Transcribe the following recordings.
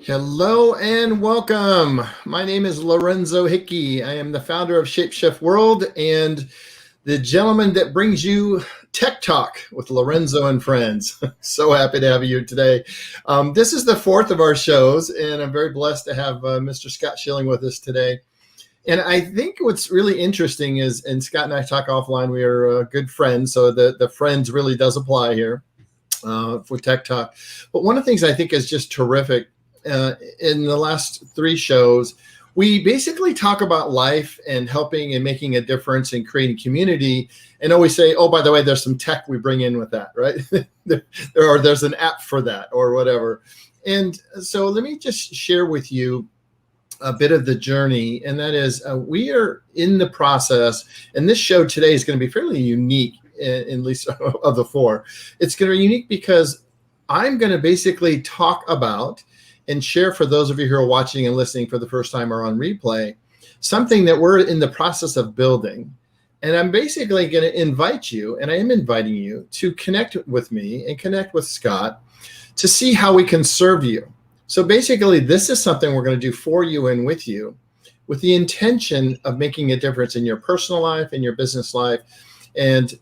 Hello and welcome. My name is Lorenzo Hickey. I am the founder of Shapeshift World and the gentleman that brings you Tech Talk with Lorenzo and friends. So happy to have you today. This is the fourth of our shows, and I'm very blessed to have Mr. Scott Schilling with us today. And I think what's really interesting is, and Scott and I talk offline, we are good friends, so the friends really does apply here for Tech Talk. But one of the things I think is just terrific in the last three shows, we basically talk about life and helping and making a difference and creating community. And always say, oh, by the way, there's some tech we bring in with that, right? There's an app for that or whatever. And so let me just share with you a bit of the journey. And that is we are in the process. And this show today is going to be fairly unique, at least of the four. It's going to be unique because I'm going to basically talk about and share for those of you who are watching and listening for the first time or on replay, something that we're in the process of building. And I'm basically going to invite you, and I am inviting you to connect with me and connect with Scott to see how we can serve you. So basically, this is something we're going to do for you and with you with the intention of making a difference in your personal life, in your business life. And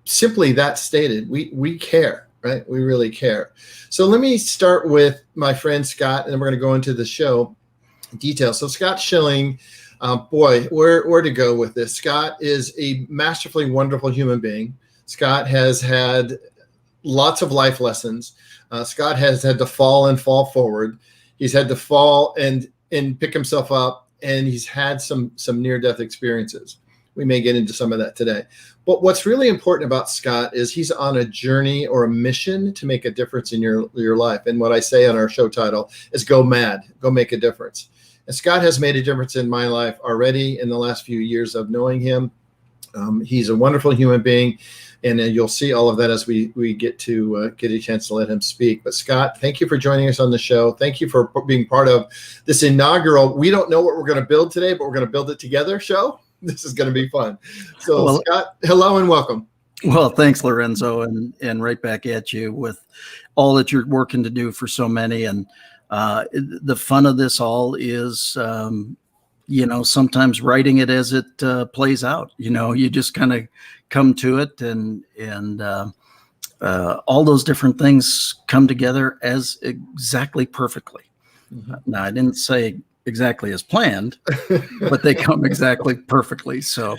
simply that stated, we care. Right? We really care. So let me start with my friend Scott, and then we're going to go into the show details. So Scott Schilling, boy, where to go with this? Scott is a masterfully wonderful human being. Scott has had lots of life lessons. Scott has had to fall and fall forward. He's had to fall and pick himself up, and he's had some near-death experiences. We may get into some of that today. But what's really important about Scott is he's on a journey or a mission to make a difference in your life. And what I say on our show title is go mad, go make a difference. And Scott has made a difference in my life already in the last few years of knowing him. He's a wonderful human being. And you'll see all of that as we get to get a chance to let him speak. But Scott, thank you for joining us on the show. Thank you for being part of this inaugural, we don't know what we're going to build today, but we're going to build it together show. This is going to be fun. So Scott, hello and welcome. Well, thanks, Lorenzo, and right back at you with all that you're working to do for so many. And the fun of this all is, sometimes writing it as it plays out. You just kind of come to it, and all those different things come together as exactly perfectly. Mm-hmm. Now, I didn't say exactly as planned, but they come exactly perfectly. So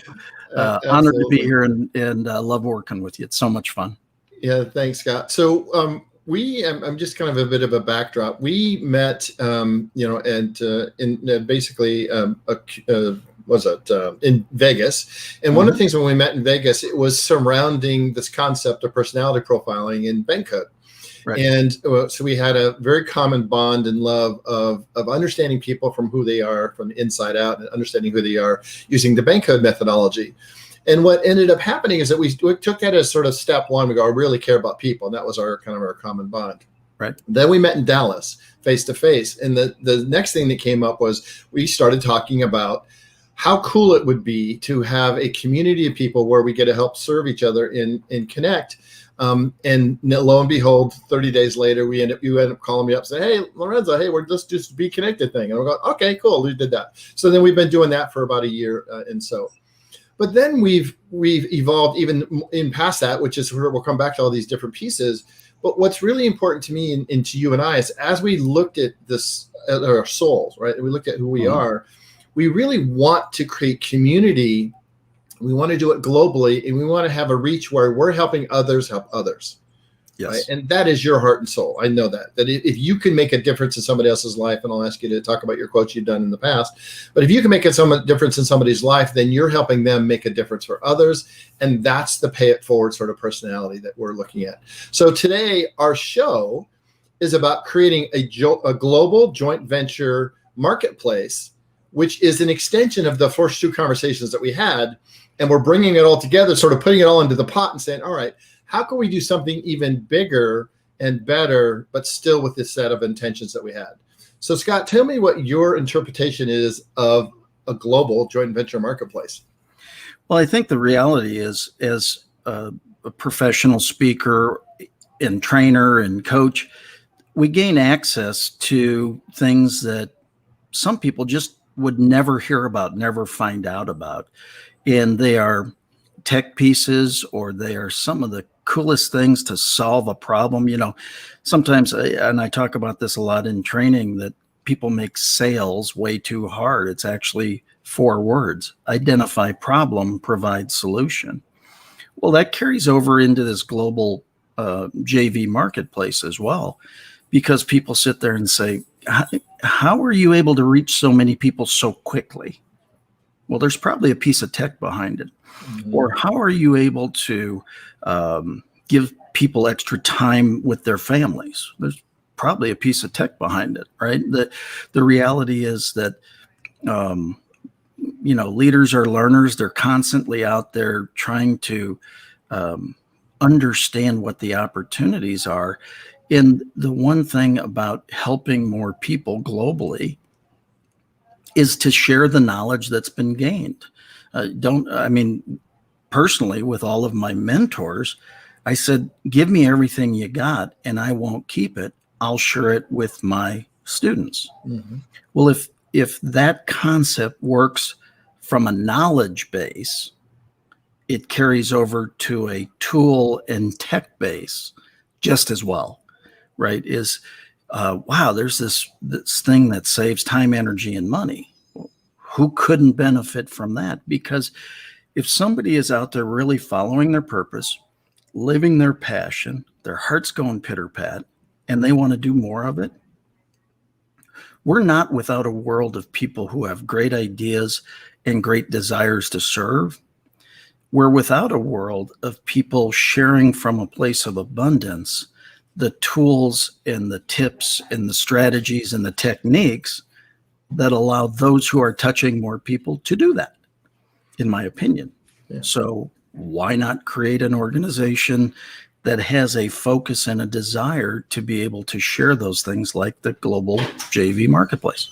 honored to be here and love working with you. It's so much fun. Yeah, thanks, Scott. So I'm just kind of a bit of a backdrop. We met, in basically in Vegas. And one of the things when we met in Vegas, it was surrounding this concept of personality profiling in bank code. Right. And so we had a very common bond and love of understanding people from who they are from the inside out and understanding who they are using the bank code methodology. And what ended up happening is that we took that as sort of step one. We go, I really care about people. And that was our common bond. Right. Then we met in Dallas face to face. And the next thing that came up was we started talking about how cool it would be to have a community of people where we get to help serve each other and connect. And lo and behold, 30 days later, you end up calling me up saying, hey, Lorenzo, hey, we're just Be Connected thing. And we're going, okay, cool. We did that. So then we've been doing that for about a year. And so, but then we've evolved even in past that, which is where we'll come back to all these different pieces. But what's really important to me and to you and I is as we looked at this, at our souls, right? And we looked at who we are, we really want to create community. We want to do it globally, and we want to have a reach where we're helping others help others. Yes. Right? And that is your heart and soul. I know that if you can make a difference in somebody else's life, and I'll ask you to talk about your quotes you've done in the past, but if you can make a difference in somebody's life, then you're helping them make a difference for others. And that's the pay it forward sort of personality that we're looking at. So today, our show is about creating a global joint venture marketplace, which is an extension of the first two conversations that we had. And we're bringing it all together, sort of putting it all into the pot and saying, all right, how can we do something even bigger and better, but still with this set of intentions that we had? So Scott, tell me what your interpretation is of a global joint venture marketplace. Well, I think the reality is, as a professional speaker and trainer and coach, we gain access to things that some people just would never hear about, never find out about. And they are tech pieces, or they are some of the coolest things to solve a problem. Sometimes, and I talk about this a lot in training, that people make sales way too hard. It's actually 4 words: identify problem, provide solution. Well, that carries over into this global JV marketplace as well, because people sit there and say, how are you able to reach so many people so quickly? Well, there's probably a piece of tech behind it. Mm-hmm. Or how are you able to give people extra time with their families? There's probably a piece of tech behind it, right? The reality is that leaders are learners. They're constantly out there trying to understand what the opportunities are. And the one thing about helping more people globally is to share the knowledge that's been gained. Personally, with all of my mentors, I said, give me everything you got and I won't keep it. I'll share it with my students. Mm-hmm. Well, if that concept works from a knowledge base, it carries over to a tool and tech base just as well, right? Wow, there's this thing that saves time, energy, and money. Well, who couldn't benefit from that? Because if somebody is out there really following their purpose, living their passion, their heart's going pitter-pat, and they want to do more of it, we're not without a world of people who have great ideas and great desires to serve. We're without a world of people sharing from a place of abundance the tools and the tips and the strategies and the techniques that allow those who are touching more people to do that, in my opinion. Yeah. So why not create an organization that has a focus and a desire to be able to share those things, like the global JV marketplace?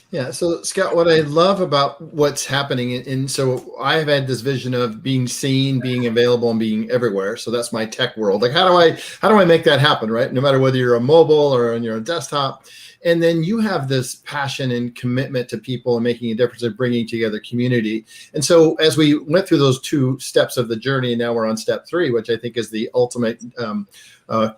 Yeah. So Scott, what I love about what's happening, and so I've had this vision of being seen, being available, and being everywhere. So that's my tech world. Like, how do I make that happen, right? No matter whether you're a mobile or on your desktop. And then you have this passion and commitment to people and making a difference and bringing together community. And so as we went through those 2 steps of the journey, and now we're on step 3, which I think is the ultimate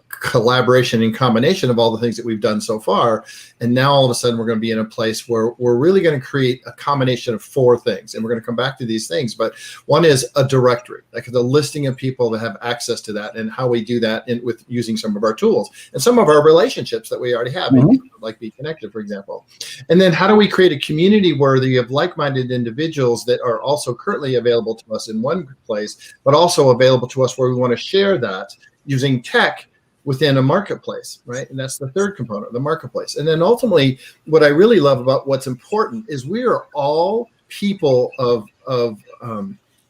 collaboration and combination of all the things that we've done so far. And now all of a sudden we're going to be in a place where we're really going to create a combination of 4 things. And we're going to come back to these things. But one is a directory, like the listing of people that have access to that, and how we do that with using some of our tools and some of our relationships that we already have, mm-hmm. like Be Connected, for example. And then how do we create a community where you have like-minded individuals that are also currently available to us in one place, but also available to us where we want to share that using tech within a marketplace, right? And that's the third component, the marketplace. And then ultimately, what I really love about what's important is we are all people of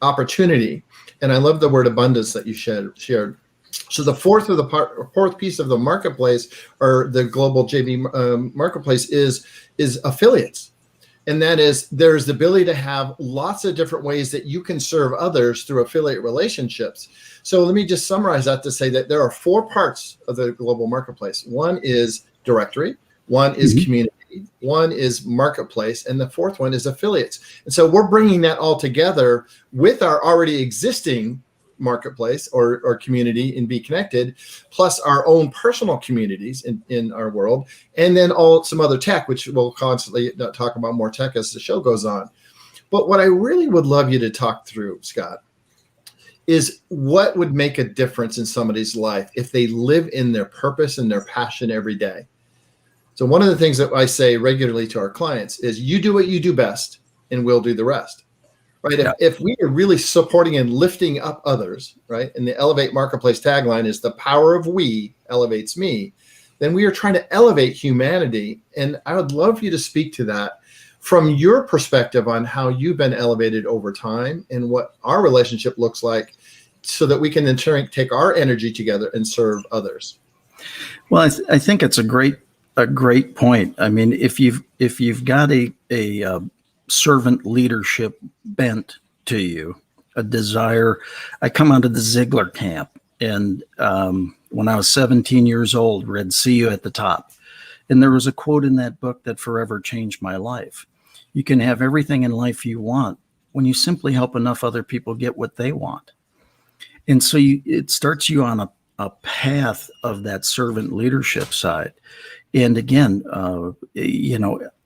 opportunity. And I love the word abundance that you shared. So the fourth piece of the marketplace, or the global JV marketplace, is affiliates. And that is, there's the ability to have lots of different ways that you can serve others through affiliate relationships. So let me just summarize that to say that there are 4 parts of the global marketplace. One is directory, one is mm-hmm. community, one is marketplace, and the 4th one is affiliates. And so we're bringing that all together with our already existing marketplace or community in Be Connected, plus our own personal communities in our world, and then some other tech, which we'll constantly talk about more tech as the show goes on. But what I really would love you to talk through, Scott, is what would make a difference in somebody's life if they live in their purpose and their passion every day. So one of the things that I say regularly to our clients is, you do what you do best and we'll do the rest. Right. Yeah. If we are really supporting and lifting up others, right, and the Elevate Marketplace tagline is the power of we elevates me, then we are trying to elevate humanity. And I would love for you to speak to that from your perspective on how you've been elevated over time and what our relationship looks like, so that we can then take our energy together and serve others. Well, I think it's a great point. I mean, if you've got a servant leadership bent to you, a desire. I come out of the Ziegler camp, and when I was 17 years old, read See You at the Top. And there was a quote in that book that forever changed my life. You can have everything in life you want when you simply help enough other people get what they want. And so it starts you on a path of that servant leadership side. And again,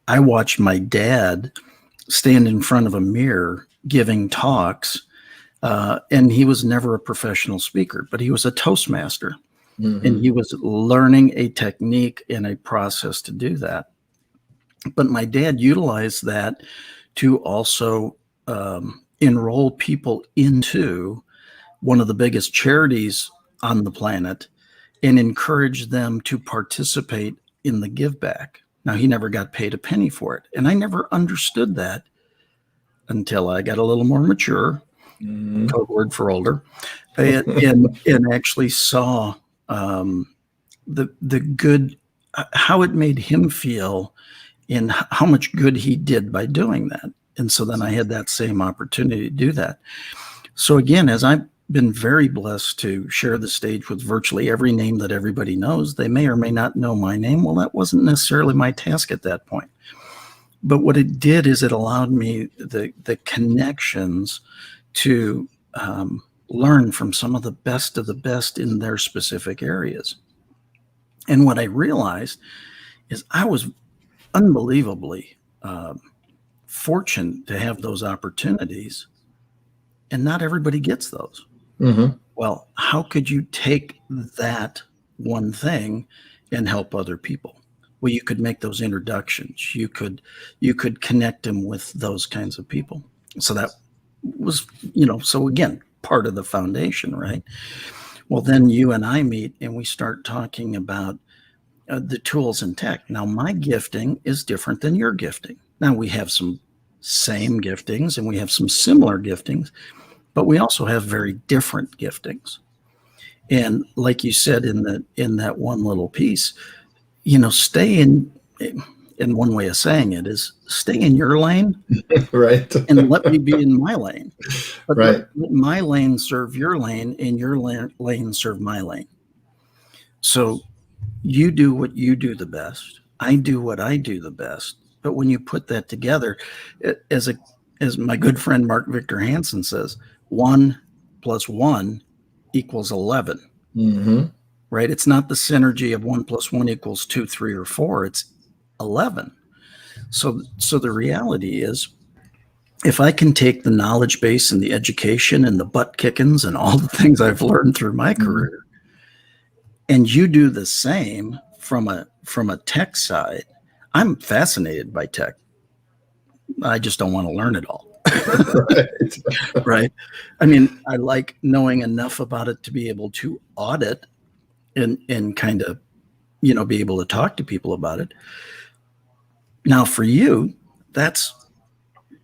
I watched my dad stand in front of a mirror giving talks, and he was never a professional speaker, but he was a Toastmaster. Mm-hmm. And he was learning a technique and a process to do that. But my dad utilized that to also enroll people into one of the biggest charities on the planet and encourage them to participate in the give back. Now, he never got paid a penny for it. And I never understood that until I got a little more mature, code word for older, and actually saw the good, how it made him feel and how much good he did by doing that. And so then I had that same opportunity to do that. So again, as I've been very blessed to share the stage with virtually every name that everybody knows, they may or may not know my name. Well, that wasn't necessarily my task at that point. But what it did is it allowed me the connections to learn from some of the best in their specific areas. And what I realized is I was unbelievably fortunate to have those opportunities, and not everybody gets those. Mm-hmm. Well, how could you take that one thing and help other people? Well, you could make those introductions. You could connect them with those kinds of people. So that was, so again, part of the foundation, right? Well, then you and I meet and we start talking about the tools and tech. Now, my gifting is different than your gifting. Now, we have some same giftings and we have some similar giftings, but we also have very different giftings. And like you said in that one little piece, stay in one way of saying it is stay in your lane, right? And let me be in my lane. But right. Let my lane serve your lane and your lane serve my lane. So you do what you do the best. I do what I do the best. But when you put that together, as my good friend Mark Victor Hansen says, 1 + 1 = 11. Mm-hmm. Right? It's not the synergy of 1 + 1 = 2, 3, or 4. It's 11. So the reality is, if I can take the knowledge base and the education and the butt kickings and all the things I've learned through my career, and you do the same from a tech side, I'm fascinated by tech. I just don't want to learn it all. Right. Right. I mean, I like knowing enough about it to be able to audit and kind of, be able to talk to people about it. Now, for you, that's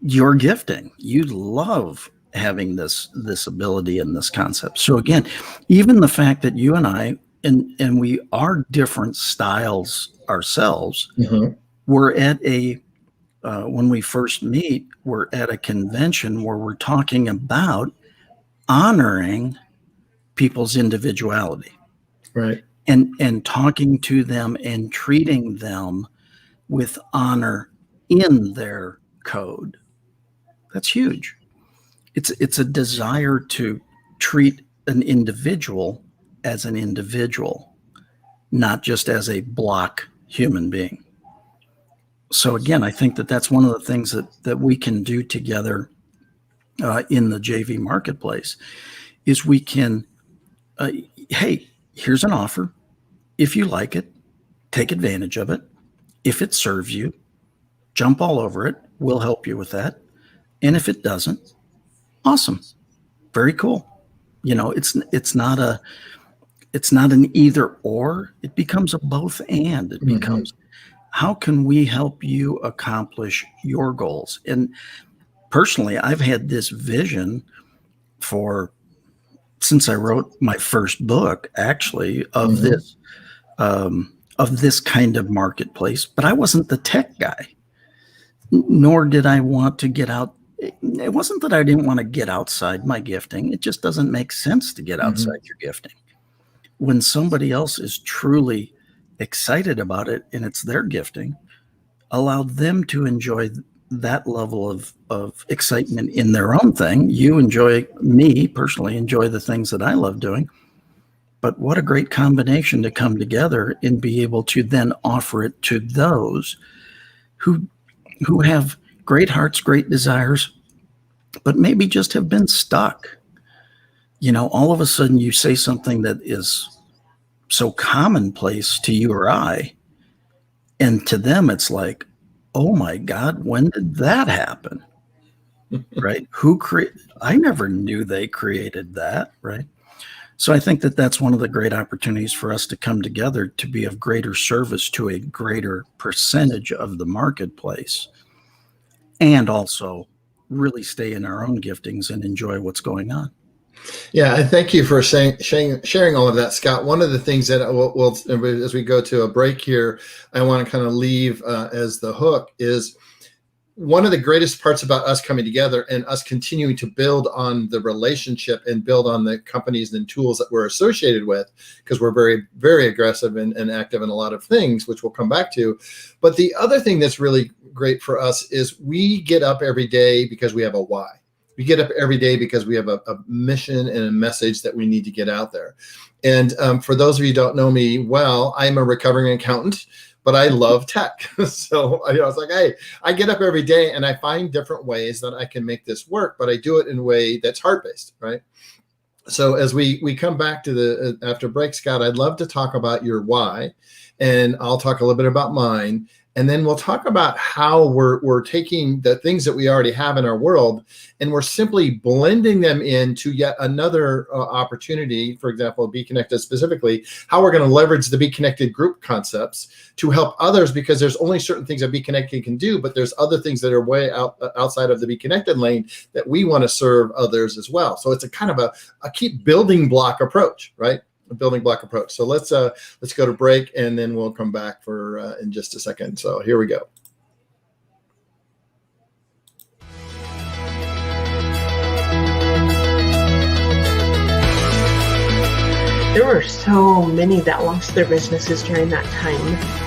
your gifting. You love having this ability and this concept. So again, even the fact that you and I, and we are different styles ourselves, we're at when we first meet, we're at a convention where we're talking about honoring people's individuality. Right. And talking to them and treating them with honor in their code. That's huge. It's a desire to treat an individual as an individual, not just as a block human being. So again, I think that's one of the things that we can do together in the JV marketplace is we can, hey, here's an offer. If you like it, take advantage of it. If it serves you, jump all over it. We'll help you with that. And if it doesn't, awesome. Very cool. It's not an either or. It becomes a both and. It becomes, how can we help you accomplish your goals? And personally, I've had this vision since I wrote my first book, actually, of this kind of marketplace, but I wasn't the tech guy, nor did I want to get out. It wasn't that I didn't want to get outside my gifting. It just doesn't make sense to get outside your gifting. when somebody else is truly excited about it and it's their gifting, allow them to enjoy that level of excitement in their own thing. You enjoy, me personally, enjoy the things that I love doing. But what a great combination to come together and be able to then offer it to those who have great hearts, great desires, but maybe just have been stuck. All of a sudden you say something that is so commonplace to you or I, and to them it's like, oh my God, when did that happen? Right? I never knew they created that, right? So I think that that's one of the great opportunities for us to come together to be of greater service to a greater percentage of the marketplace, and also really stay in our own giftings and enjoy what's going on. Yeah, and thank you for sharing all of that, Scott. One of the things that we'll as we go to a break here, I want to kind of leave as the hook is one of the greatest parts about us coming together and us continuing to build on the relationship and build on the companies and tools that we're associated with, because we're very, very aggressive and active in a lot of things, which we'll come back to. But the other thing that's really great for us is we get up every day because we have a why. We get up every day because we have a mission and a message that we need to get out there. And for those of you who don't know me well, I'm a recovering accountant, but I love tech. So I was like, hey, I get up every day and I find different ways that I can make this work, but I do it in a way that's heart-based, right? So as we come back to the after break, Scott, I'd love to talk about your why, and I'll talk a little bit about mine. And then we'll talk about how we're taking the things that we already have in our world and we're simply blending them into yet another opportunity. For example, Be Connected specifically, how we're going to leverage the Be Connected group concepts to help others, because there's only certain things that Be Connected can do, but there's other things that are way outside of the Be Connected lane that we want to serve others as well. So it's a kind of a keep building block approach, right? A building block approach. So let's go to break and then we'll come back for in just a second. So here we go. There were so many that lost their businesses during that time.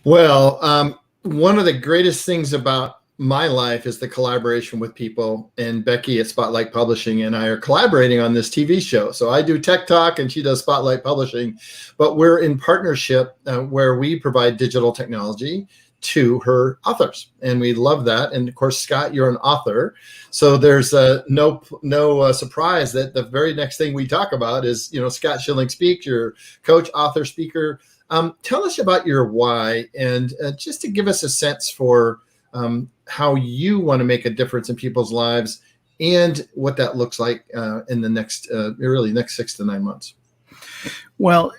Well, one of the greatest things about my life is the collaboration with people, and Becky at Spotlight Publishing and I are collaborating on this TV show. So I do Tech Talk and she does Spotlight Publishing, but we're in partnership where we provide digital technology to her authors, and we love that. And of course, Scott, you're an author, so there's no surprise that the very next thing we talk about is, Scott Schilling Speaks, your coach, author, speaker. Tell us about your why, and just to give us a sense for how you want to make a difference in people's lives and what that looks like in the next 6 to 9 months. Well,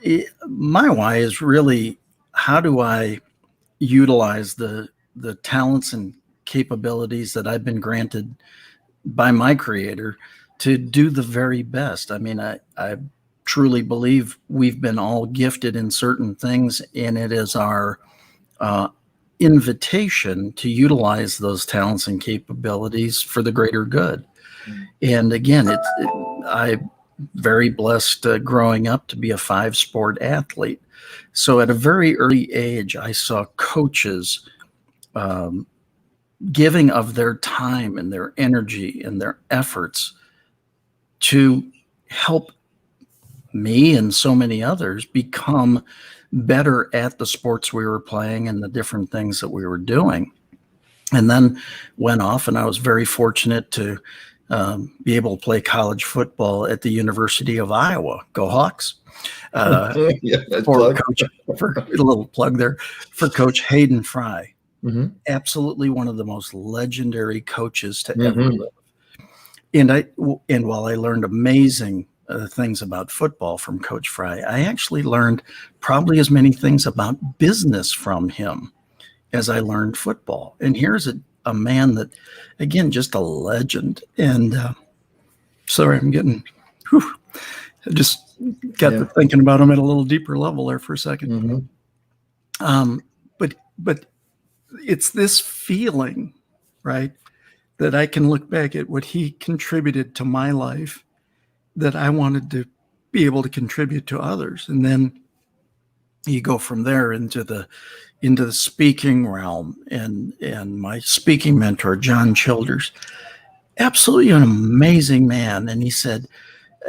my why is really, how do I utilize the talents and capabilities that I've been granted by my Creator to do the very best. I mean, I truly believe we've been all gifted in certain things, and it is our invitation to utilize those talents and capabilities for the greater good. And again, I'm very blessed growing up to be a 5-sport athlete. So at a very early age, I saw coaches giving of their time and their energy and their efforts to help me and so many others become better at the sports we were playing and the different things that we were doing. And then went off, and I was very fortunate to be able to play college football at the University of Iowa. Go Hawks. Yeah, For Coach, for a little plug there, for Coach Hayden Fry. Mm-hmm. Absolutely one of the most legendary coaches to ever Mm-hmm. live. And while I learned amazing things about football from Coach Fry, I actually learned probably as many things about business from him as I learned football. And here's a man that, again, just a legend. And sorry, I'm getting, I just got to thinking about him at a little deeper level there for a second. Mm-hmm. But it's this feeling, right, that I can look back at what he contributed to my life, that I wanted to be able to contribute to others. And then you go from there into the speaking realm, and my speaking mentor, John Childers, absolutely an amazing man. And he said,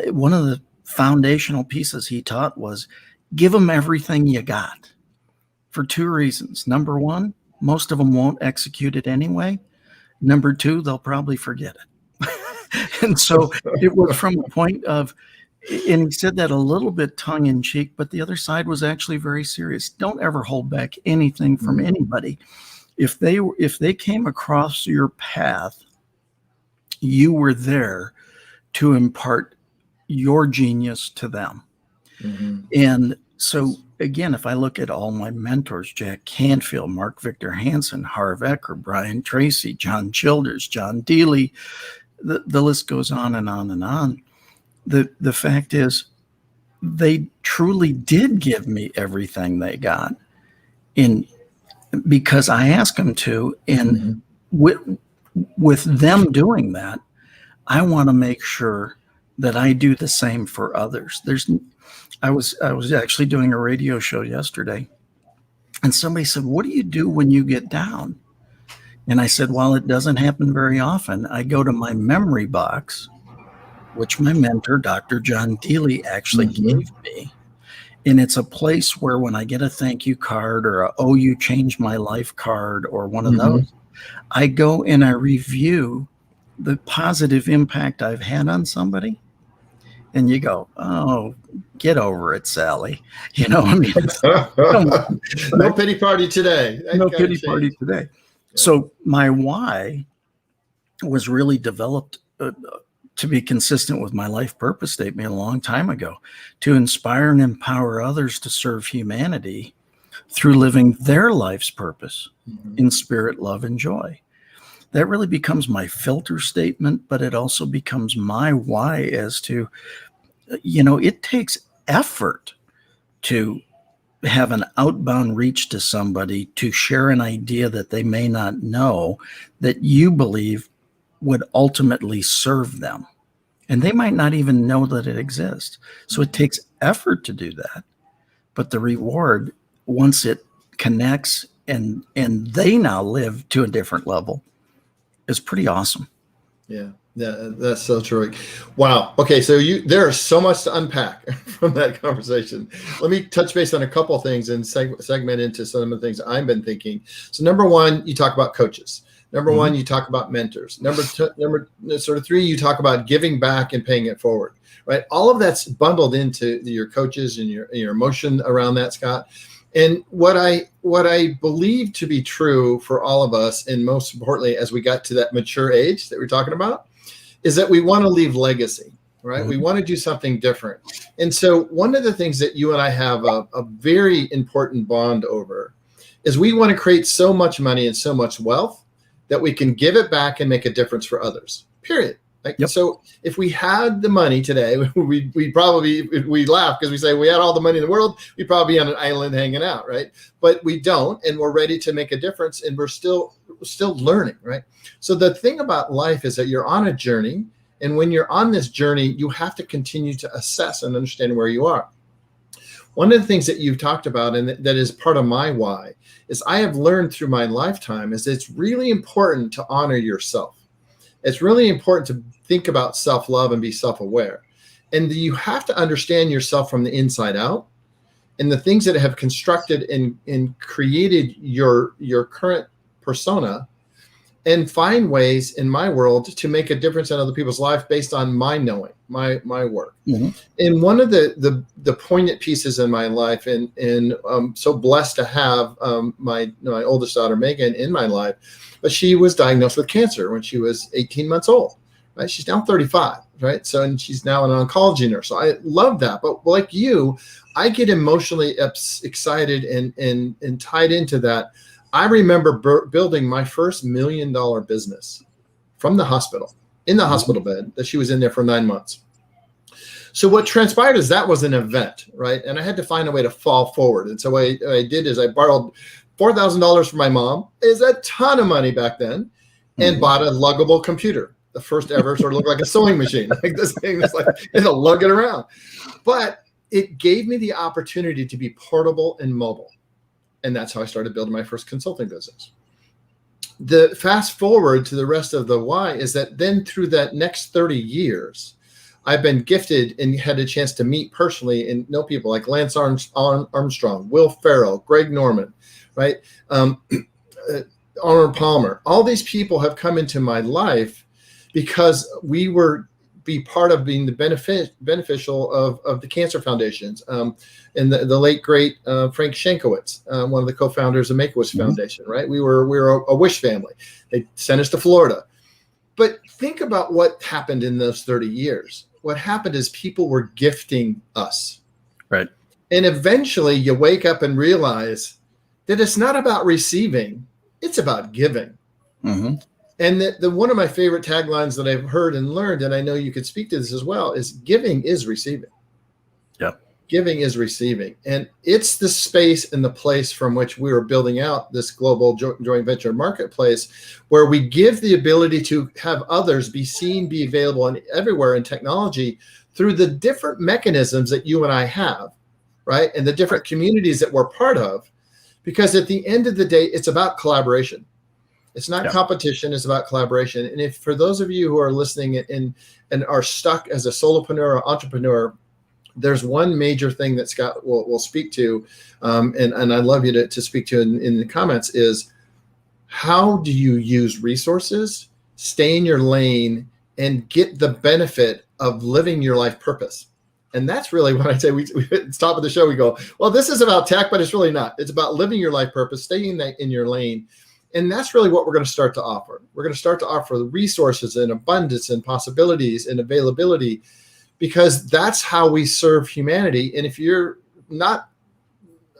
one of the foundational pieces he taught was give them everything you got, for two reasons. Number one, most of them won't execute it anyway. Number two, they'll probably forget it. And so it was from a point of, and he said that a little bit tongue in cheek, but the other side was actually very serious. Don't ever hold back anything from anybody. If they came across your path, you were there to impart your genius to them. Mm-hmm. And so again, if I look at all my mentors, Jack Canfield, Mark Victor Hansen, Harv Eker, Brian Tracy, John Childers, John Dealey, the list goes on and on and on. The fact is, they truly did give me everything they got, because I asked them to. And with them doing that, I want to make sure that I do the same for others. I was actually doing a radio show yesterday, and somebody said, "What do you do when you get down?" And I said, "Well, it doesn't happen very often. I go to my memory box," which my mentor, Dr. John Dealey, actually gave me. And it's a place where when I get a thank you card or a, "Oh, you changed my life" card, or one of those, I go and I review the positive impact I've had on somebody. And you go, "Oh, get over it, Sally." You know, I mean, no pity party today. No pity party today. Yeah. So my why was really developed to be consistent with my life purpose statement a long time ago, to inspire and empower others to serve humanity through living their life's purpose in spirit, love, and joy. That really becomes my filter statement, but it also becomes my why as to, it takes effort to have an outbound reach to somebody, to share an idea that they may not know, that you believe would ultimately serve them. And they might not even know that it exists. So it takes effort to do that. But the reward, once it connects and they now live to a different level, is pretty awesome. Yeah, that's so true. Wow. Okay, so there is so much to unpack from that conversation. Let me touch base on a couple of things and segment into some of the things I've been thinking. So number one, you talk about coaches. Number one, you talk about mentors. Number three, you talk about giving back and paying it forward. Right? All of that's bundled into your coaches and your emotion around that, Scott. And what I believe to be true for all of us, and most importantly, as we got to that mature age that we're talking about, is that we want to leave legacy, right? We want to do something different. And so one of the things that you and I have a very important bond over is we want to create so much money and so much wealth that we can give it back and make a difference for others, period. So if we had the money today, we probably, we laugh because we say we had all the money in the world, we'd probably be on an island hanging out, right? But we don't, and we're ready to make a difference, and we're still learning, right? So the thing about life is that you're on a journey, and when you're on this journey, you have to continue to assess and understand where you are. One of the things that you've talked about, and that is part of my why, is I have learned through my lifetime is it's really important to honor yourself. It's really important to think about self-love and be self-aware. And you have to understand yourself from the inside out, and the things that have constructed and created your current persona and find ways in my world to make a difference in other people's life based on my knowing, my work. Mm-hmm. And one of the poignant pieces in my life, and I'm so blessed to have my oldest daughter Megan in my life, but she was diagnosed with cancer when she was 18 months old. Right, she's now 35. Right, so and she's now an oncology nurse. So I love that. But like you, I get emotionally excited and tied into that. I remember building my first $1 million business from the hospital, in the hospital bed that she was in there for 9 months. So what transpired is that was an event, right? And I had to find a way to fall forward. And so what I did is I borrowed $4,000 from my mom, is a ton of money back then, and bought a luggable computer, the first ever, sort of looked like a sewing machine. Like this thing was like, lug it around. But it gave me the opportunity to be portable and mobile. And that's how I started building my first consulting business. The fast forward to the rest of the why is that then through that next 30 years, I've been gifted and had a chance to meet personally and know people like Lance Armstrong, Will Ferrell, Greg Norman, right? Arnold Palmer. All these people have come into my life because we were be part of being the beneficial of the cancer foundations. And the late great Frank Shankowitz, one of the co-founders of Make-A-Wish Foundation, right? We were a wish family. They sent us to Florida. But think about what happened in those 30 years. What happened is people were gifting us. Right. And eventually you wake up and realize that it's not about receiving, it's about giving. Mm-hmm. And the one of my favorite taglines that I've heard and learned, and I know you could speak to this as well, is giving is receiving. Yeah. Giving is receiving. And it's the space and the place from which we were building out this global joint venture marketplace, where we give the ability to have others be seen, be available, and everywhere in technology through the different mechanisms that you and I have, right? And the different communities that we're part of. Because at the end of the day, it's about collaboration. It's not competition, it's about collaboration. And if for those of you who are listening and are stuck as a solopreneur or entrepreneur, there's one major thing that Scott will speak to, and I'd love you to speak to in the comments, is how do you use resources, stay in your lane, and get the benefit of living your life purpose? And that's really what I say. We at the top of the show, we go, well, this is about tech, but it's really not. It's about living your life purpose, staying in your lane. And that's really what we're going to start to offer. We're going to start to offer the resources and abundance and possibilities and availability, because that's how we serve humanity. And if you're not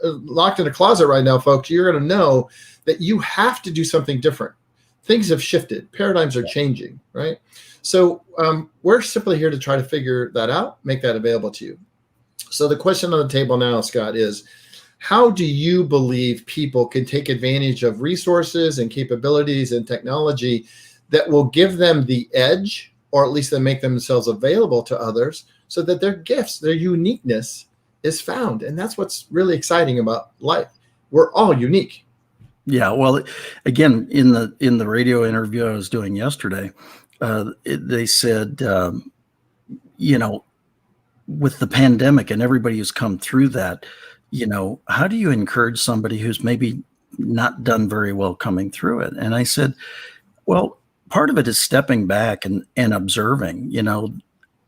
locked in a closet right now, folks, you're going to know that you have to do something different. Things have shifted. Paradigms are changing, right? So we're simply here to try to figure that out, make that available to you. So the question on the table now, Scott, is how do you believe people can take advantage of resources and capabilities and technology that will give them the edge, or at least they make themselves available to others, so that their gifts, their uniqueness is found? And that's what's really exciting about life. We're all unique. Yeah. Well, again, in the radio interview I was doing yesterday, they said, with the pandemic and everybody who's come through that, how do you encourage somebody who's maybe not done very well coming through it? And I said, well, part of it is stepping back and observing.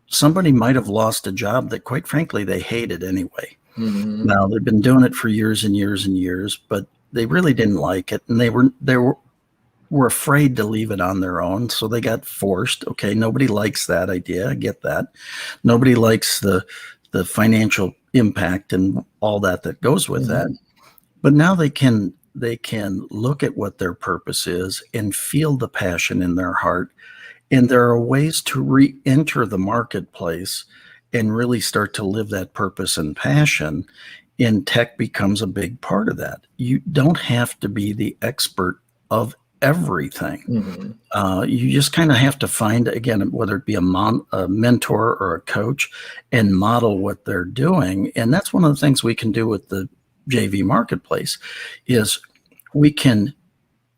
Somebody might have lost a job that, quite frankly, they hated anyway. Mm-hmm. Now, they've been doing it for years and years and years, but they really didn't like it, and they were afraid to leave it on their own, so they got forced. Okay, nobody likes that idea. I get that. Nobody likes the financial impact and all that goes with that. But now they can look at what their purpose is and feel the passion in their heart. And there are ways to re-enter the marketplace and really start to live that purpose and passion. And tech becomes a big part of that. You don't have to be the expert of everything. Mm-hmm. You just kind of have to find, again, whether it be a mentor or a coach, and model what they're doing. And that's one of the things we can do with the JV marketplace, is we can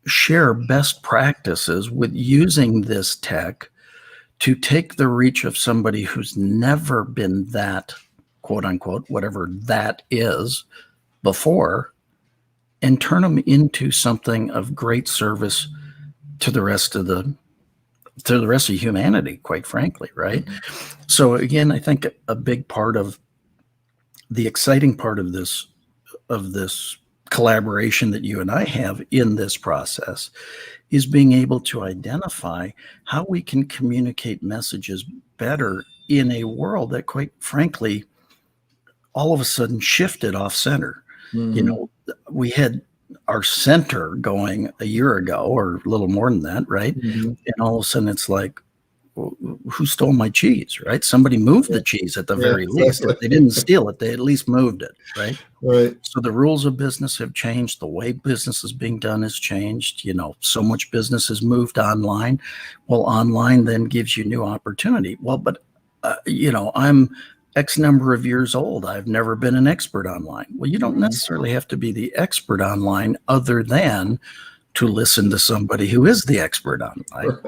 share best practices with using this tech to take the reach of somebody who's never been that, quote unquote, whatever that is, before, and turn them into something of great service to the rest of humanity, quite frankly, right? So again, I think a big part of the exciting part of this collaboration that you and I have in this process is being able to identify how we can communicate messages better in a world that, quite frankly, all of a sudden shifted off center. You know, we had our center going a year ago or a little more than that, right? And all of a sudden it's like, who stole my cheese, right? Somebody moved the cheese at the very least. If they didn't steal it, they at least moved it, right? Right. So the rules of business have changed. The way business is being done has changed. You know, so much business has moved online. Well, online then gives you new opportunity. Well, but, you know, I'm X number of years old. I've never been an expert online. Well, you don't necessarily have to be the expert online other than to listen to somebody who is the expert online,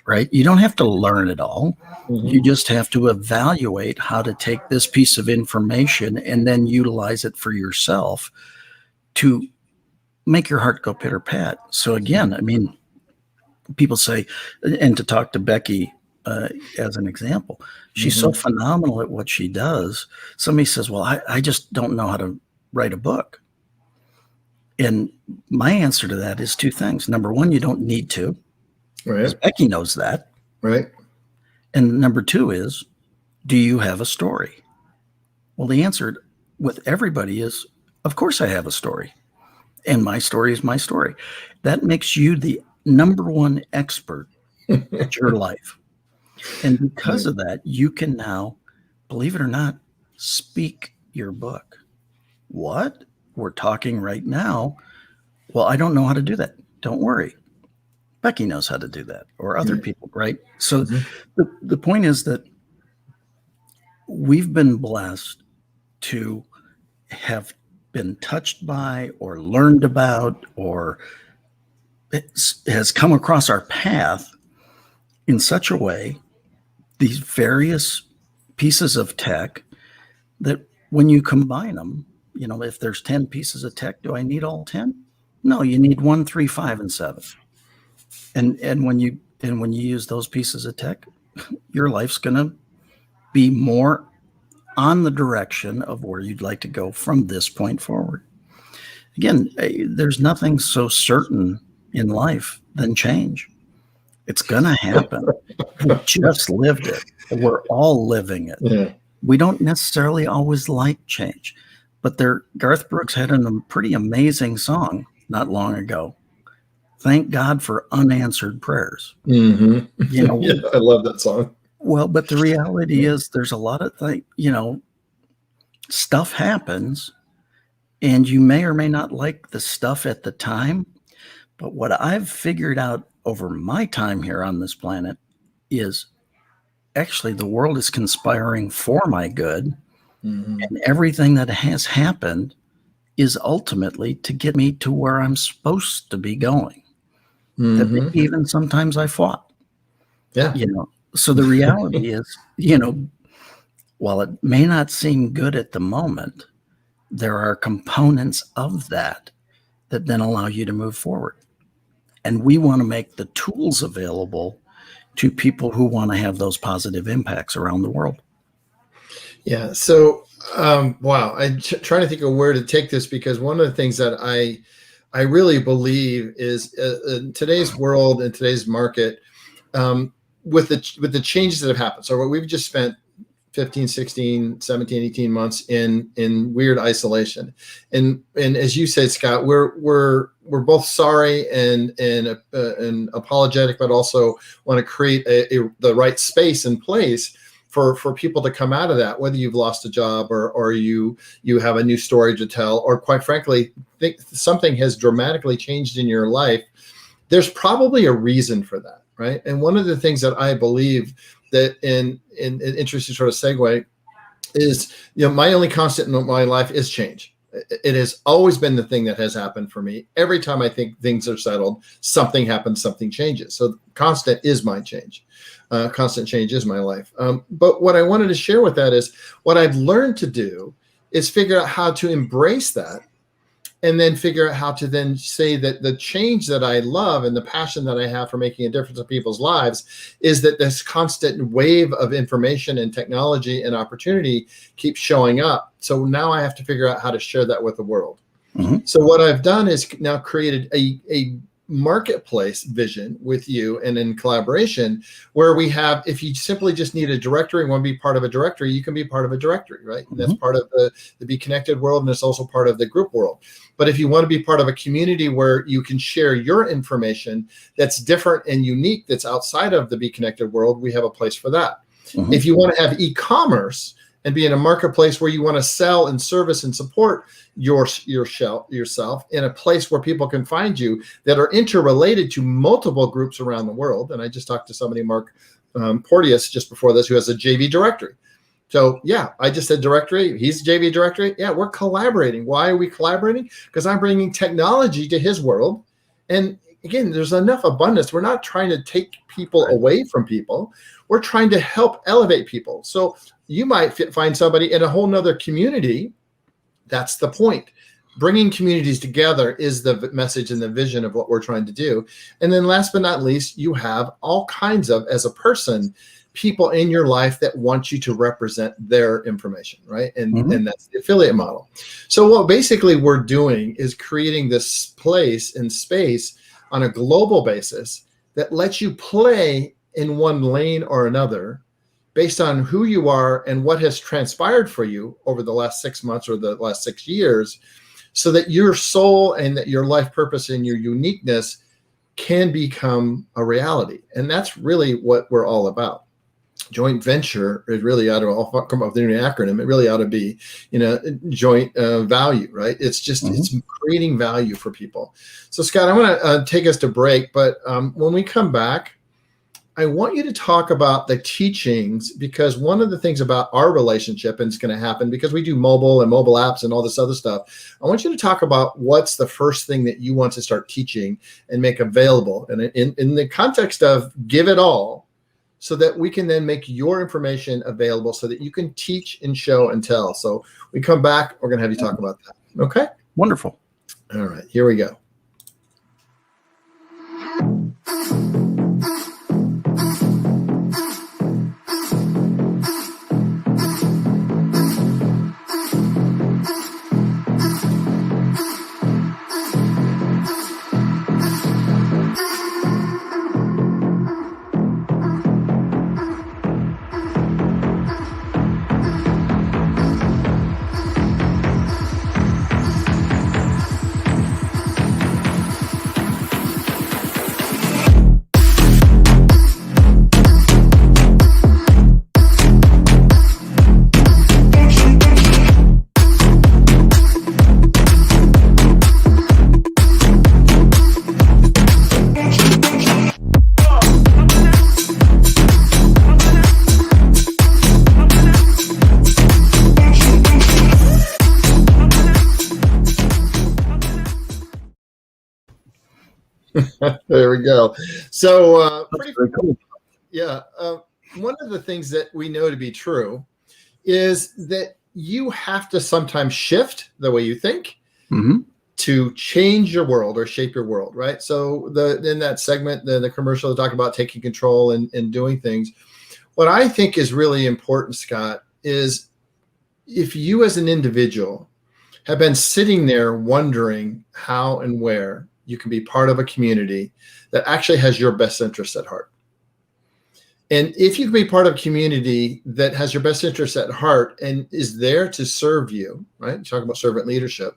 right? You don't have to learn it all. You just have to evaluate how to take this piece of information and then utilize it for yourself to make your heart go pitter pat. So again, I mean, people say, and to talk to Becky as an example, she's so phenomenal at what she does. Somebody says, well, I just don't know how to write a book. And my answer to that is two things. Number one, you don't need to. Right. Becky knows that. Right. And number two is, do you have a story? Well, the answer with everybody is, of course I have a story. And my story is my story. That makes you the number one expert at your life. And because of that, you can now, believe it or not, speak your book. What? We're talking right now. Well, I don't know how to do that. Don't worry. Becky knows how to do that, or other people, right? So the point is that we've been blessed to have been touched by or learned about or has come across our path in such a way, these various pieces of tech, that when you combine them, you know, if there's 10 pieces of tech, do I need all 10? No, you need 1, 3, 5, and 7. And when you use those pieces of tech, your life's going to be more on the direction of where you'd like to go from this point forward. Again, there's nothing so certain in life than change. It's going to happen. We just lived it. We're all living it. Yeah. We don't necessarily always like change. But Garth Brooks had a pretty amazing song not long ago. Thank God for unanswered prayers. You know, Yeah, I love that song. Well, but the reality is there's a lot of things, you know, stuff happens and you may or may not like the stuff at the time. But what I've figured out over my time here on this planet is actually the world is conspiring for my good. And everything that has happened is ultimately to get me to where I'm supposed to be going. That maybe even sometimes I fought. Yeah. You know, so the reality is, you know, while it may not seem good at the moment, there are components of that then allow you to move forward. And we want to make the tools available to people who want to have those positive impacts around the world. Yeah. So, wow. I'm trying to think of where to take this, because one of the things that I really believe is in today's world and today's market, with the changes that have happened. So we've just spent 15, 16, 17, 18 months in weird isolation. And as you said, Scott, we're both sorry and apologetic, but also want to create the right space and place for people to come out of that, whether you've lost a job or you have a new story to tell, or quite frankly, think something has dramatically changed in your life. There's probably a reason for that, right? And one of the things that I believe that in an interesting sort of segue is, you know, my only constant in my life is change. It has always been the thing that has happened for me. Every time I think things are settled, something happens, something changes. So constant is my change. Constant change is my life. But what I wanted to share with that is what I've learned to do is figure out how to embrace that and then figure out how to then say that the change that I love and the passion that I have for making a difference in people's lives is that this constant wave of information and technology and opportunity keeps showing up. So now I have to figure out how to share that with the world. Mhm. So what I've done is now created a marketplace vision with you and in collaboration where we have, if you simply just need a directory and want to be part of a directory, you can be part of a directory, right? And that's part of the Be Connected world, and it's also part of the group world. But if you want to be part of a community where you can share your information that's different and unique, that's outside of the Be Connected world, we have a place for that. If you want to have e-commerce and be in a marketplace where you want to sell and service and support yourself in a place where people can find you that are interrelated to multiple groups around the world. And I just talked to somebody, Mark Porteous, just before this, who has a JV directory. So yeah, I just said directory. He's JV directory. Yeah, we're collaborating. Why are we collaborating? Because I'm bringing technology to his world. And again, there's enough abundance. We're not trying to take people away from people. We're trying to help elevate people. So you might find somebody in a whole nother community. That's the point. Bringing communities together is the message and the vision of what we're trying to do. And then last but not least, you have all kinds of, as a person, people in your life that want you to represent their information, right? And that's the affiliate model. So what basically we're doing is creating this place and space on a global basis that lets you play in one lane or another based on who you are and what has transpired for you over the last 6 months or the last 6 years, so that your soul and that your life purpose and your uniqueness can become a reality. And that's really what we're all about. Joint venture is really ought to, I'll come up with the new acronym, it really ought to be, joint value, right? It's just, it's creating value for people. So Scott, I want to take us to break, but when we come back, I want you to talk about the teachings, because one of the things about our relationship, and it's going to happen because we do mobile and mobile apps and all this other stuff, I want you to talk about what's the first thing that you want to start teaching and make available. And in the context of give it all, so that we can then make your information available so that you can teach and show and tell. So we come back, we're going to have you talk about that. Okay? Wonderful. All right, here we go. There we go. So pretty cool. Yeah. One of the things that we know to be true is that you have to sometimes shift the way you think to change your world or shape your world, right? So in that segment, the commercial talk about taking control and doing things. What I think is really important, Scott, is if you as an individual have been sitting there wondering how and where you can be part of a community that actually has your best interests at heart. And if you can be part of a community that has your best interests at heart and is there to serve you, right? Talking about servant leadership,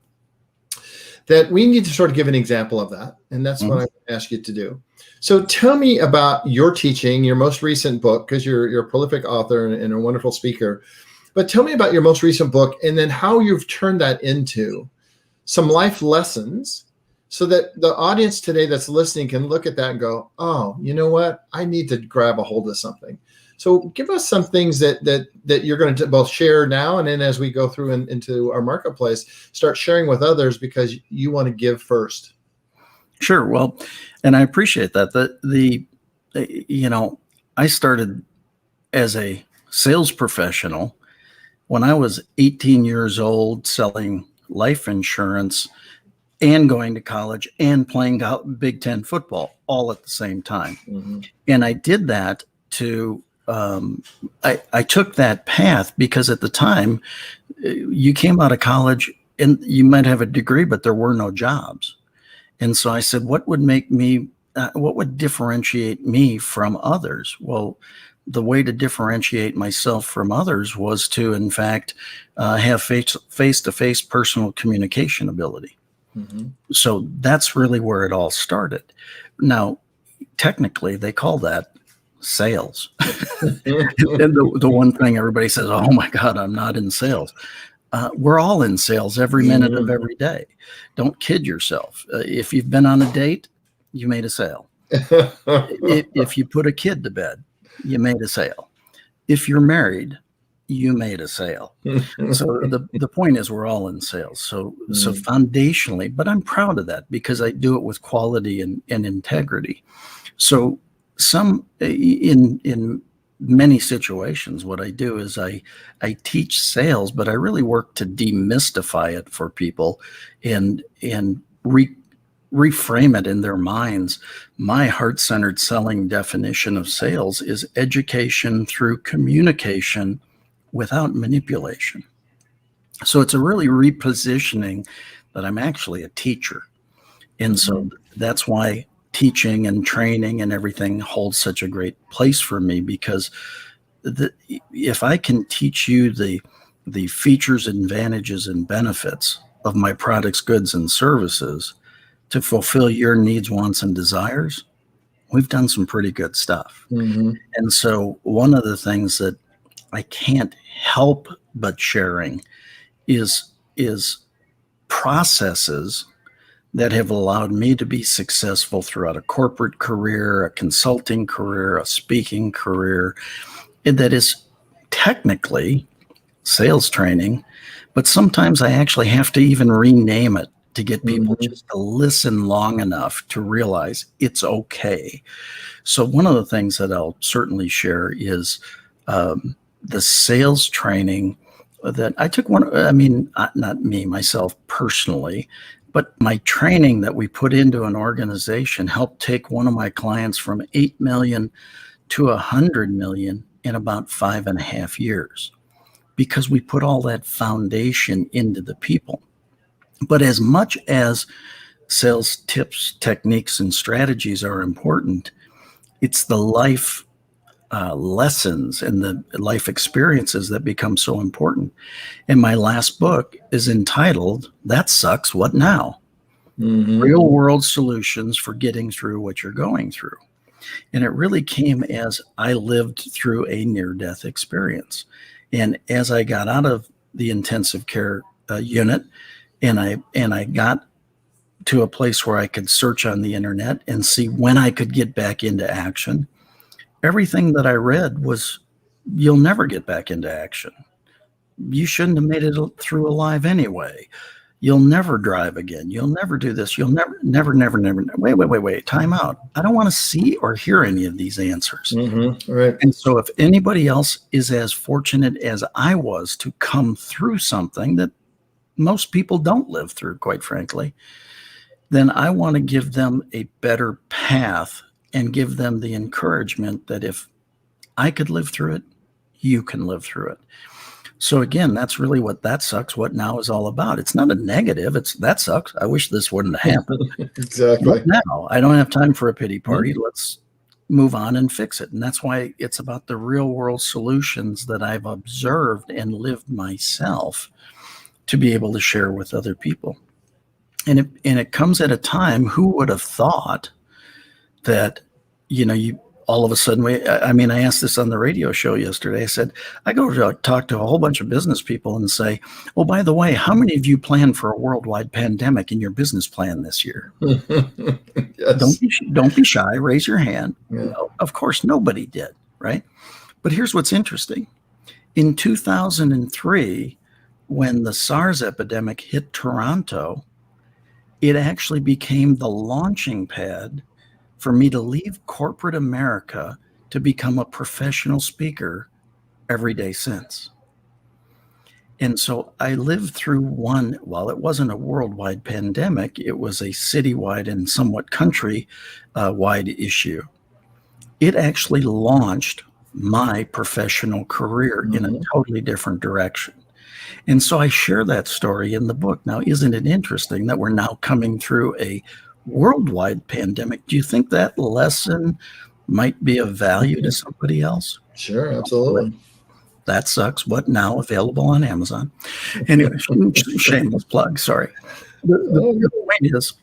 that we need to sort of give an example of that. And that's what I ask you to do. So tell me about your teaching, your most recent book, because you're a prolific author and a wonderful speaker. But tell me about your most recent book and then how you've turned that into some life lessons so that the audience today that's listening can look at that and go, oh, you know what? I need to grab a hold of something. So give us some things that you're going to both share now, and then as we go through into our marketplace, start sharing with others because you want to give first. Sure. Well, and I appreciate that. I started as a sales professional when I was 18 years old selling life insurance and going to college and playing Big Ten football all at the same time. Mm-hmm. And I did that to, I took that path because at the time you came out of college and you might have a degree, but there were no jobs. And so I said, what would differentiate me from others? Well, the way to differentiate myself from others was to, in fact, have face-to-face personal communication ability. Mm-hmm. So that's really where it all started. Now, technically, they call that sales. And the one thing everybody says, oh my God, I'm not in sales. We're all in sales every minute of every day. Don't kid yourself. If you've been on a date, you made a sale. If you put a kid to bed, you made a sale. If you're married, you made a sale. So the point is we're all in sales. So foundationally, but I'm proud of that because I do it with quality and integrity. So in many situations, what I do is I teach sales, but I really work to demystify it for people and reframe it in their minds. My heart-centered selling definition of sales is education through communication without manipulation. So it's a really repositioning that I'm actually a teacher. And so that's why teaching and training and everything holds such a great place for me, because if I can teach you the features, advantages, and benefits of my products, goods, and services to fulfill your needs, wants, and desires, we've done some pretty good stuff. Mm-hmm. And so one of the things that I can't help but sharing is processes that have allowed me to be successful throughout a corporate career, a consulting career, a speaking career, and that is technically sales training, but sometimes I actually have to even rename it to get people just to listen long enough to realize it's okay. So one of the things that I'll certainly share is the sales training that I took not me, myself personally, but my training that we put into an organization helped take one of my clients from 8 million to 100 million in about 5.5 years, because we put all that foundation into the people. But as much as sales tips, techniques, and strategies are important, it's the life lessons and the life experiences that become so important. And my last book is entitled, That Sucks, What Now? Real world solutions for getting through what you're going through. And it really came as I lived through a near-death experience. And as I got out of the intensive care unit, and I got to a place where I could search on the internet and see when I could get back into action, everything that I read was, you'll never get back into action. You shouldn't have made it through alive anyway. You'll never drive again. You'll never do this. You'll never. Wait. Time out. I don't want to see or hear any of these answers. Right. And so if anybody else is as fortunate as I was to come through something that most people don't live through, quite frankly, then I want to give them a better path and give them the encouragement that if I could live through it, you can live through it. So again, that's really what That Sucks, What Now is all about. It's not a negative. It's that sucks. I wish this wouldn't have happened. Exactly. What now? I don't have time for a pity party. Let's move on and fix it. And that's why it's about the real world solutions that I've observed and lived myself to be able to share with other people. And it comes at a time, who would have thought that, you all of a sudden, I asked this on the radio show yesterday. I said, I go to talk to a whole bunch of business people and say, oh, by the way, how many of you plan for a worldwide pandemic in your business plan this year? Yes. Don't be shy. Raise your hand. Yeah. No, of course, nobody did, right? But here's what's interesting. In 2003, when the SARS epidemic hit Toronto, it actually became the launching pad for me to leave corporate America to become a professional speaker every day since. And so I lived through one, while it wasn't a worldwide pandemic, it was a citywide and somewhat country wide issue. It actually launched my professional career in a totally different direction. And so I share that story in the book. Now, isn't it interesting that we're now coming through a worldwide pandemic? Do you think that lesson might be of value to somebody else? Sure, absolutely. That sucks. What now? Available on Amazon. Anyway, shameless plug. Sorry. The point is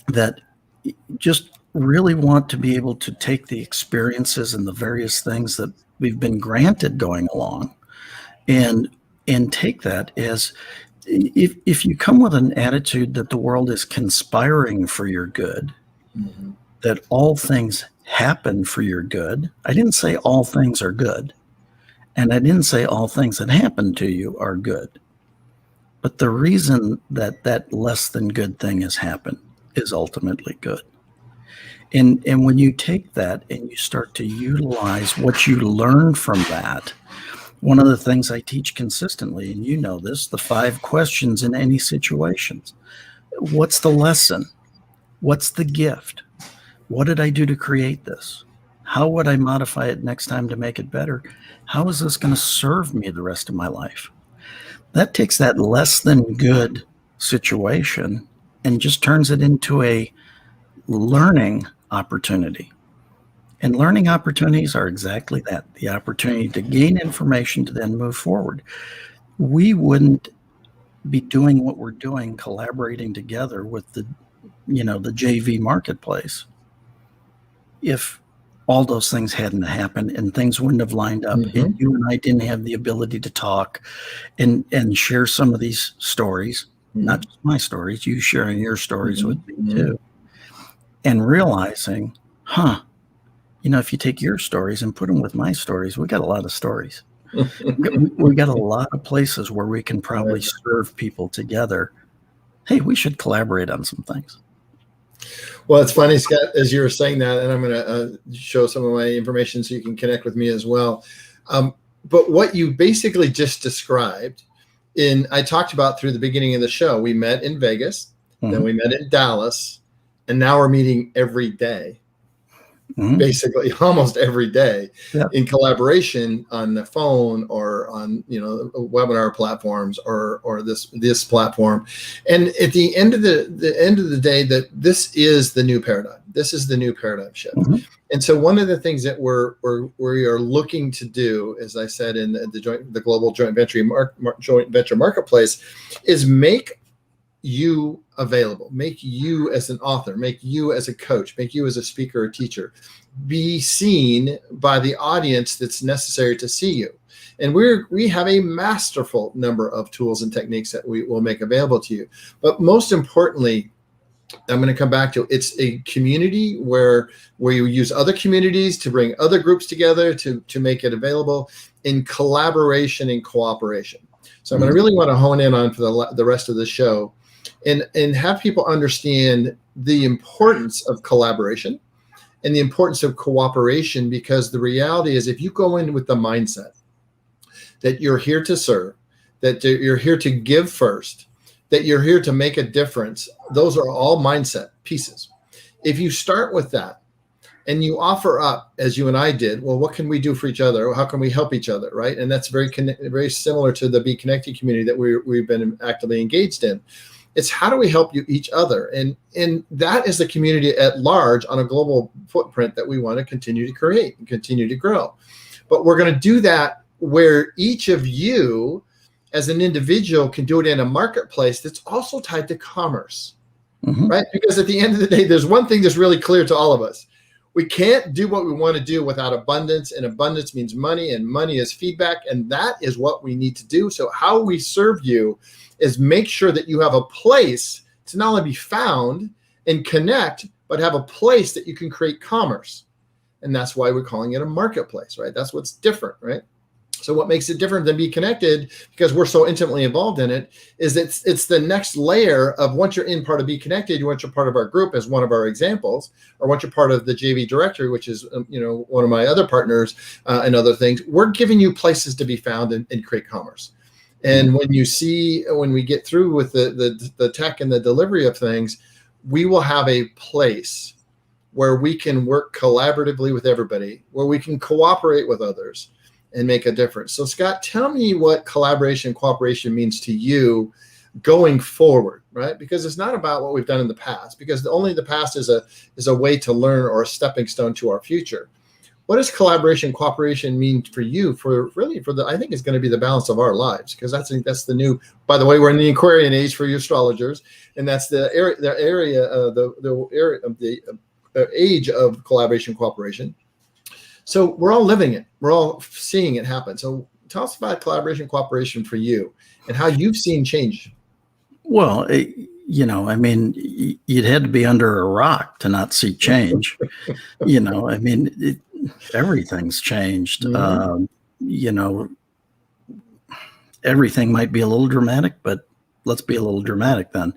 that you just really want to be able to take the experiences and the various things that we've been granted going along and take that as if you come with an attitude that the world is conspiring for your good, that all things happen for your good. I didn't say all things are good. And I didn't say all things that happen to you are good. But the reason that that less than good thing has happened is ultimately good. And when you take that and you start to utilize what you learn from that, one of the things I teach consistently, and you know this, the 5 questions in any situations. What's the lesson? What's the gift? What did I do to create this? How would I modify it next time to make it better? How is this going to serve me the rest of my life? That takes that less than good situation and just turns it into a learning opportunity. And learning opportunities are exactly that, the opportunity to gain information to then move forward. We wouldn't be doing what we're doing, collaborating together with the JV marketplace, if all those things hadn't happened and things wouldn't have lined up and you and I didn't have the ability to talk and share some of these stories, not just my stories, you sharing your stories with me too, and realizing, if you take your stories and put them with my stories, we got a lot of stories. We got a lot of places where we can probably serve people together. Hey, we should collaborate on some things. Well, it's funny, Scott, as you were saying that, and I'm going to show some of my information so you can connect with me as well. But what you basically just described, I talked about through the beginning of the show, we met in Vegas, then we met in Dallas, and now we're meeting every day. Basically almost every day in collaboration on the phone or on webinar platforms or this platform. And at the end of the day, that this is the new paradigm. This is the new paradigm shift. And so one of the things that we are looking to do, as I said in the global joint venture marketplace, is make you available, make you as an author, make you as a coach, make you as a speaker or teacher, be seen by the audience that's necessary to see you. And we have a masterful number of tools and techniques that we will make available to you. But most importantly, I'm going to come back to it's a community where you use other communities to bring other groups together to make it available in collaboration and cooperation. So I'm going to really want to hone in on for the rest of the show and have people understand the importance of collaboration and the importance of cooperation, because the reality is if you go in with the mindset that you're here to serve, that you're here to give first, that you're here to make a difference, those are all mindset pieces. If you start with that and you offer up, as you and I did, well, what can we do for each other? How can we help each other, right? And that's very similar to the Be Connected community that we've been actively engaged in. It's how do we help each other? And that is the community at large on a global footprint that we want to continue to create and continue to grow. But we're going to do that where each of you as an individual can do it in a marketplace that's also tied to commerce, right? Because at the end of the day, there's one thing that's really clear to all of us. We can't do what we want to do without abundance, and abundance means money, and money is feedback, and that is what we need to do. So how we serve you is make sure that you have a place to not only be found and connect, but have a place that you can create commerce. And that's why we're calling it a marketplace, right? That's what's different, right? So what makes it different than Be Connected, because we're so intimately involved in it, is it's the next layer of once you're in part of Be Connected, once you're part of our group as one of our examples, or once you're part of the JV directory, which is one of my other partners and other things, we're giving you places to be found and create commerce. And when we get through with the tech and the delivery of things, we will have a place where we can work collaboratively with everybody, where we can cooperate with others and make a difference. So Scott, tell me what collaboration, cooperation means to you going forward, right? Because it's not about what we've done in the past, because only the past is a way to learn or a stepping stone to our future. What does collaboration, cooperation mean for you? I think it's going to be the balance of our lives, because that's the new. By the way, we're in the Aquarian age for you astrologers, and that's the age of collaboration, cooperation. So we're all living it. We're all seeing it happen. So tell us about collaboration, cooperation for you, and how you've seen change. Well, I mean, you'd had to be under a rock to not see change. I mean, everything's changed. Mm-hmm. Everything might be a little dramatic, but let's be a little dramatic then.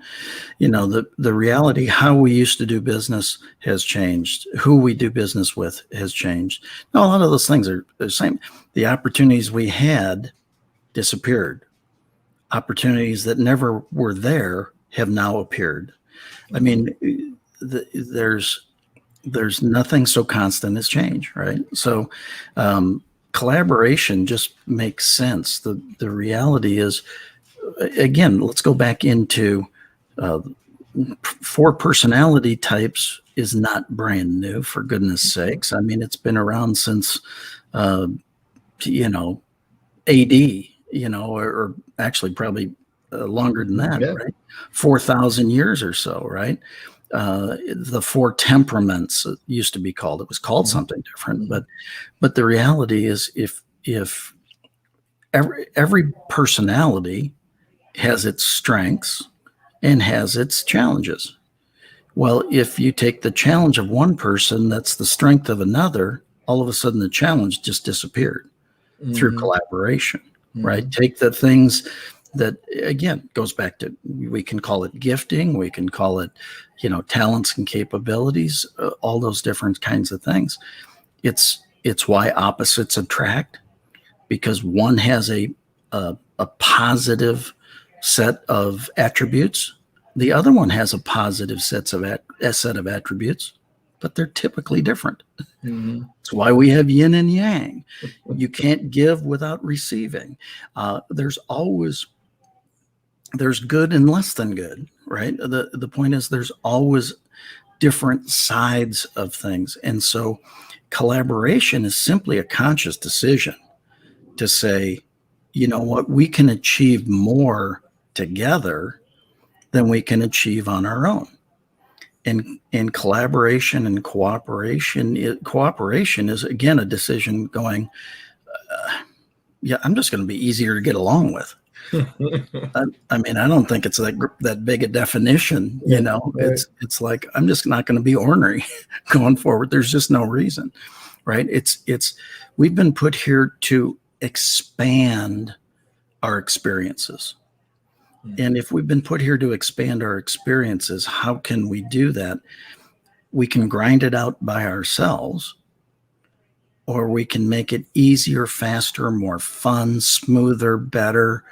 The reality, how we used to do business has changed. Who we do business with has changed. Now, a lot of those things are the same. The opportunities we had disappeared. Opportunities that never were there have now appeared. I mean, there's nothing so constant as change, right? So collaboration just makes sense. The reality is, again, let's go back into 4 personality types is not brand new, for goodness sakes. I mean, it's been around since AD, or actually probably longer than that, Yeah. right? 4,000 years or so, right? The 4 temperaments used to be called. It was called something different, but the reality is, if every personality has its strengths and has its challenges. Well, if you take the challenge of one person, that's the strength of another, all of a sudden the challenge just disappeared through collaboration, right? Take the things that, again, goes back to, we can call it gifting, we can call it, talents and capabilities, all those different kinds of things. It's why opposites attract, because one has a positive set of attributes. The other one has a positive set of attributes, but they're typically different. Mm-hmm. That's why we have yin and yang. You can't give without receiving. There's good and less than good, right? The point is, there's always different sides of things. And so collaboration is simply a conscious decision to say, you know what, we can achieve more together than we can achieve on our own. And collaboration and cooperation is, again, a decision going, I'm just going to be easier to get along with. I mean, I don't think it's that big a definition, Right. It's like, I'm just not going to be ornery going forward. There's just no reason, right? We've been put here to expand our experiences. And if we've been put here to expand our experiences, how can we do that? We can grind it out by ourselves, or we can make it easier, faster, more fun, smoother, better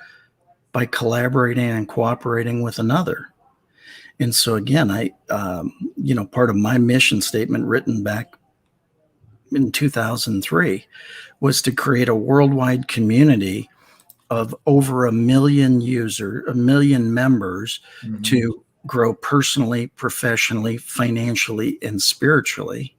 by collaborating and cooperating with another. And so again, part of my mission statement written back in 2003 was to create a worldwide community of over 1 million members to grow personally, professionally, financially, and spiritually,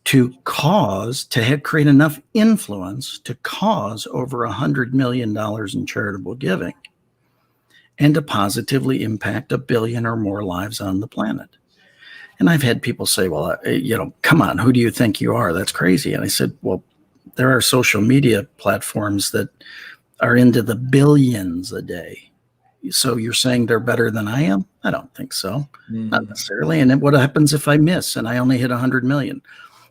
to create enough influence to cause over $100 million in charitable giving, and to positively impact 1 billion or more lives on the planet. And I've had people say, well, come on, who do you think you are? That's crazy. And I said, well, there are social media platforms that are into the billions a day. So you're saying they're better than I am? I don't think so. Not necessarily. And then what happens if I miss and I only hit 100 million?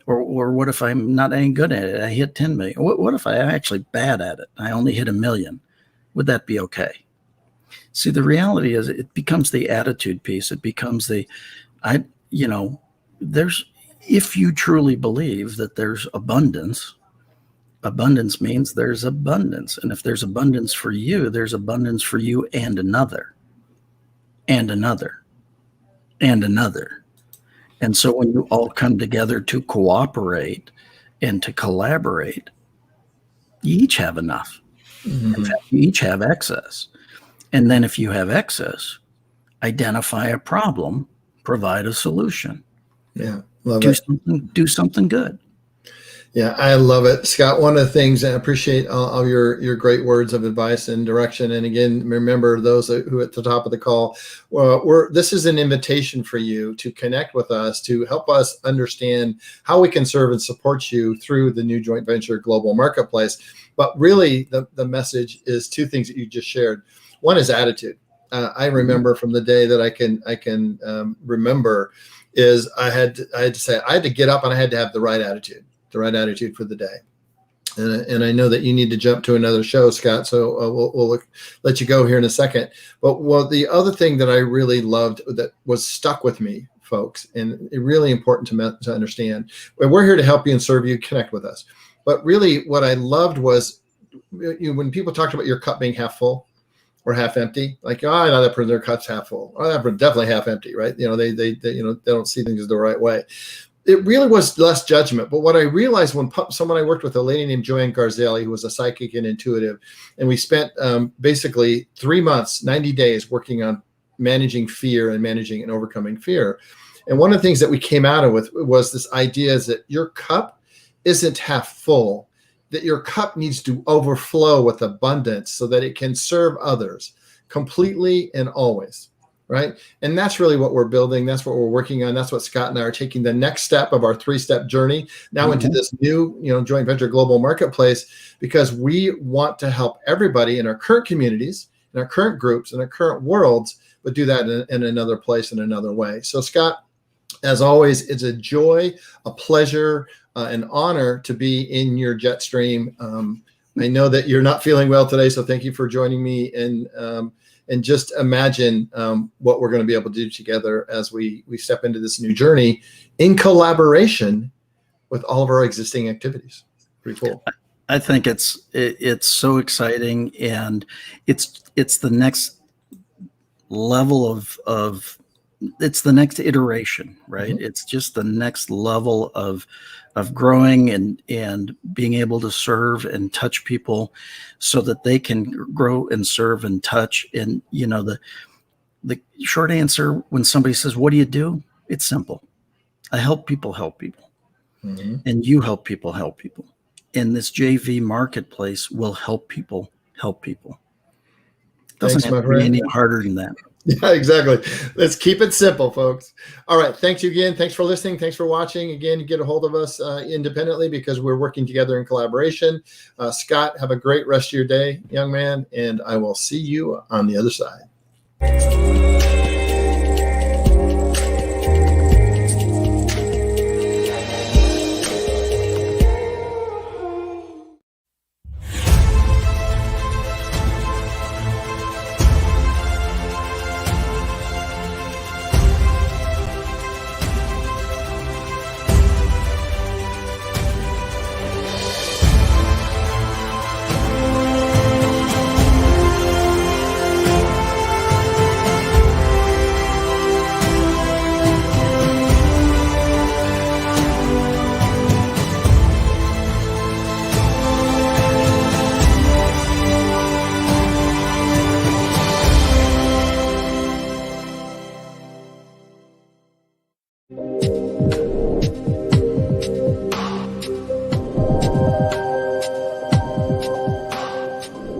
Or what if I'm not any good at it? I hit 10 million. What if I'm actually bad at it? I only hit 1 million. Would that be okay? See, the reality is, it becomes the attitude piece. It becomes if you truly believe that there's abundance, Abundance means there's abundance. And if there's abundance for you, there's abundance for you and another, and another, and another. And so when you all come together to cooperate and to collaborate, you each have enough. Mm-hmm. In fact, you each have excess. And then if you have excess, identify a problem, provide a solution. Yeah, love do it. Do something good. Yeah, I love it, Scott. One of the things I appreciate all your great words of advice and direction. And again, remember those who at the top of the call, this is an invitation for you to connect with us, to help us understand how we can serve and support you through the new joint venture global marketplace. But really, the message is two things that you just shared. One is attitude. I remember from the day that I can remember is I had to get up and I had to have the right attitude for the day. And I know that you need to jump to another show, Scott, so we'll let you go here in a second. But the other thing that I really loved that was stuck with me, folks, and really important to understand, we're here to help you and serve you, connect with us. But really what I loved was when people talked about your cup being half full or half empty, like, oh, I know that person, their cup's half full. Oh, that person definitely half empty, right? They don't see things the right way. It really was less judgment. But what I realized when I worked with a lady named Joanne Garzelli, who was a psychic and intuitive, and we spent basically 3 months, 90 days working on managing fear and managing and overcoming fear. And one of the things that we came out of with was this idea is that your cup isn't half full, that your cup needs to overflow with abundance so that it can serve others completely and always. Right. And that's really what we're building. That's what we're working on. That's what Scott and I are taking the next step of our 3-step journey now into this new, joint venture global marketplace, because we want to help everybody in our current communities, in our current groups, in our current worlds, but do that in another place, in another way. So, Scott, as always, it's a joy, a pleasure, an honor to be in your jet stream. I know that you're not feeling well today, so thank you for joining me. And just imagine what we're going to be able to do together as we step into this new journey in collaboration with all of our existing activities. Pretty cool. I think it's so exciting, and it's the next level of it's the next iteration, right? Mm-hmm. It's just the next level of growing and being able to serve and touch people so that they can grow and serve and touch. And, the short answer when somebody says, what do you do? It's simple. I help people help people. Mm-hmm. And you help people help people. And this JV marketplace will help people help people. Doesn't have to be any harder than that. Yeah, exactly. Let's keep it simple, folks. All right. Thanks you again. Thanks for listening. Thanks for watching. Again, get a hold of us independently because we're working together in collaboration. Scott, have a great rest of your day, young man, and I will see you on the other side.